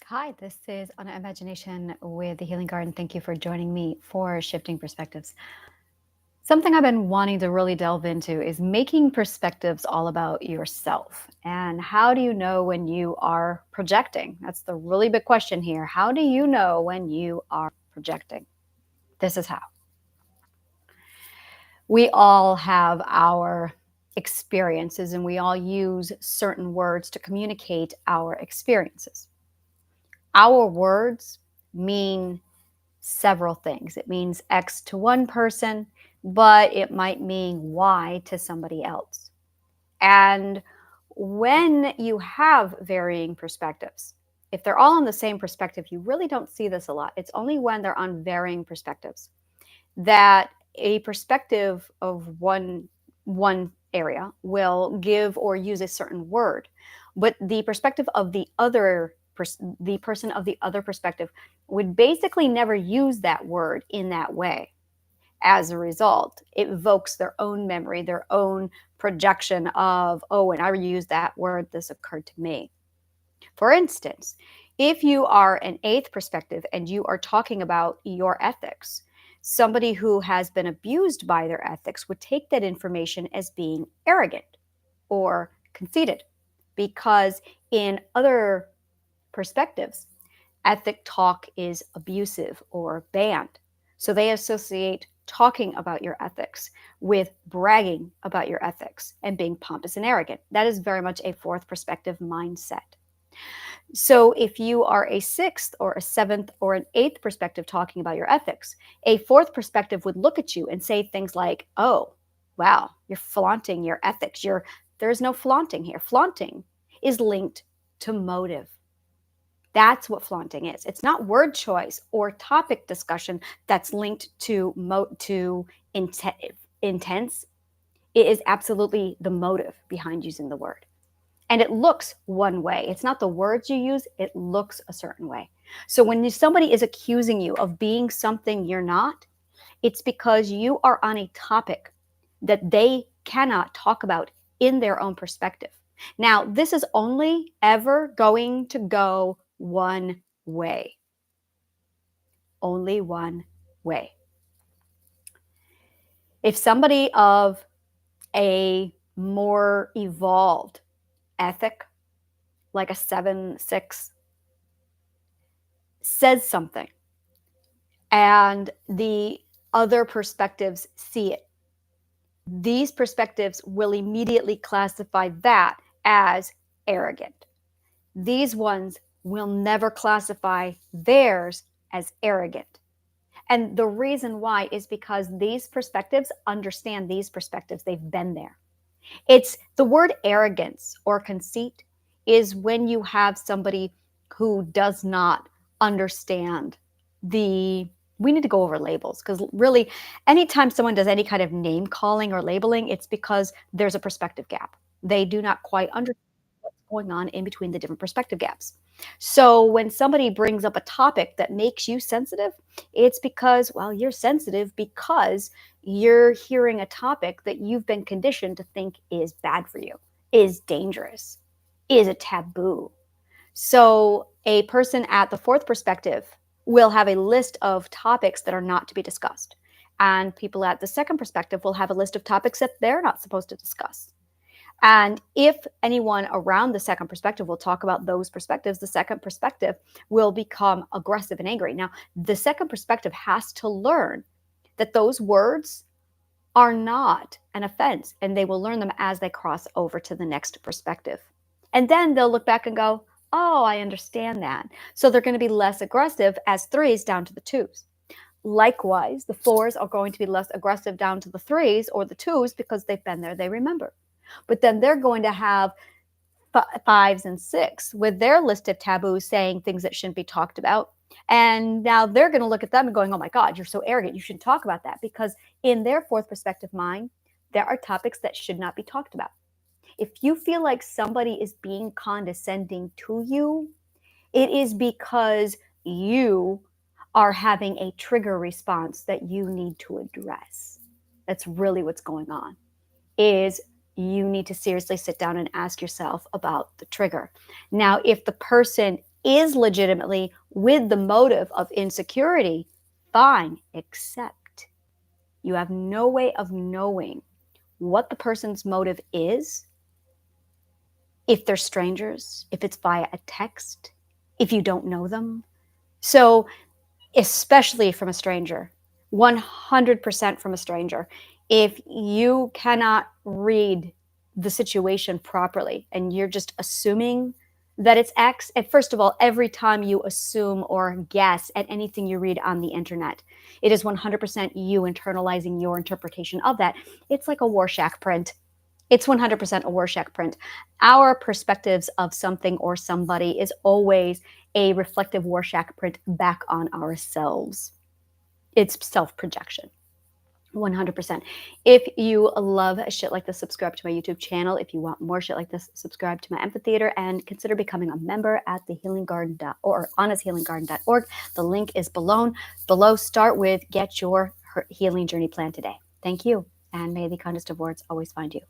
Hi, this is Anna Imagination with the Healing Garden. Thank you for joining me for Shifting Perspectives. Something I've been wanting to really delve into is making perspectives all about yourself. And how do you know when you are projecting? That's the really big question here. How do you know when you are projecting? This is how. We all have our experiences and we all use certain words to communicate our experiences. Our words mean several things. It means X to one person, but it might mean Y to somebody else. And when you have varying perspectives, if they're all on the same perspective, you really don't see this a lot. It's only when they're on varying perspectives that a perspective of one area will give or use a certain word, but the perspective of the other the person of the other perspective would basically never use that word in that way. As a result, it evokes their own memory, their own projection of, oh, when I use that word, this occurred to me. For instance, if you are an eighth perspective and you are talking about your ethics, somebody who has been abused by their ethics would take that information as being arrogant or conceited, because in other perspectives, ethic talk is abusive or banned. So they associate talking about your ethics with bragging about your ethics and being pompous and arrogant. That is very much a fourth perspective mindset. So if you are a sixth or a seventh or an eighth perspective talking about your ethics, a fourth perspective would look at you and say things like, oh, wow, you're flaunting your ethics. There's no flaunting here. Flaunting is linked to motive. That's what flaunting is. It's not word choice or topic discussion that's linked to intense. It is absolutely the motive behind using the word. And it looks one way. It's not the words you use, it looks a certain way. So when somebody is accusing you of being something you're not, it's because you are on a topic that they cannot talk about in their own perspective. Now, this is only ever going to go one way. Only one way. If somebody of a more evolved ethic, like a 7-6, says something and the other perspectives see it, these perspectives will immediately classify that as arrogant. These ones will never classify theirs as arrogant. And the reason why is because these perspectives understand these perspectives. They've been there. It's the word arrogance or conceit is when you have somebody who does not understand the we need to go over labels, because really anytime someone does any kind of name calling or labeling, it's because there's a perspective gap. They do not quite understand what's going on in between the different perspective gaps. So when somebody brings up a topic that makes you sensitive, it's because, well, you're sensitive because you're hearing a topic that you've been conditioned to think is bad for you, is dangerous, is a taboo. So a person at the fourth perspective will have a list of topics that are not to be discussed. And people at the second perspective will have a list of topics that they're not supposed to discuss. And if anyone around the second perspective will talk about those perspectives, the second perspective will become aggressive and angry. Now, the second perspective has to learn that those words are not an offense, and they will learn them as they cross over to the next perspective. And then they'll look back and go, oh, I understand that. So they're going to be less aggressive as threes down to the twos. Likewise, the fours are going to be less aggressive down to the threes or the twos because they've been there, they remember. But then they're going to have fives and six with their list of taboos saying things that shouldn't be talked about. And now they're going to look at them and going, oh my God, you're so arrogant. You shouldn't talk about that, because in their fourth perspective mind, there are topics that should not be talked about. If you feel like somebody is being condescending to you, it is because you are having a trigger response that you need to address. That's really what's going on. Is you need to seriously sit down and ask yourself about the trigger. Now, if the person is legitimately with the motive of insecurity, fine, except you have no way of knowing what the person's motive is if they're strangers, if it's via a text, if you don't know them. So, especially from a stranger, 100% from a stranger, if you cannot read the situation properly and you're just assuming that it's X, and first of all, every time you assume or guess at anything you read on the internet, it is 100% you internalizing your interpretation of that. It's like a Rorschach print. It's 100% a Rorschach print. Our perspectives of something or somebody is always a reflective Rorschach print back on ourselves. It's self-projection. 100%. If you love shit like this, subscribe to my YouTube channel. If you want more shit like this, subscribe to my amphitheater and consider becoming a member at thehealinggarden.org or honesthealinggarden.org. The link is below. Start with get your healing journey plan today. Thank you, and may the kindest of words always find you.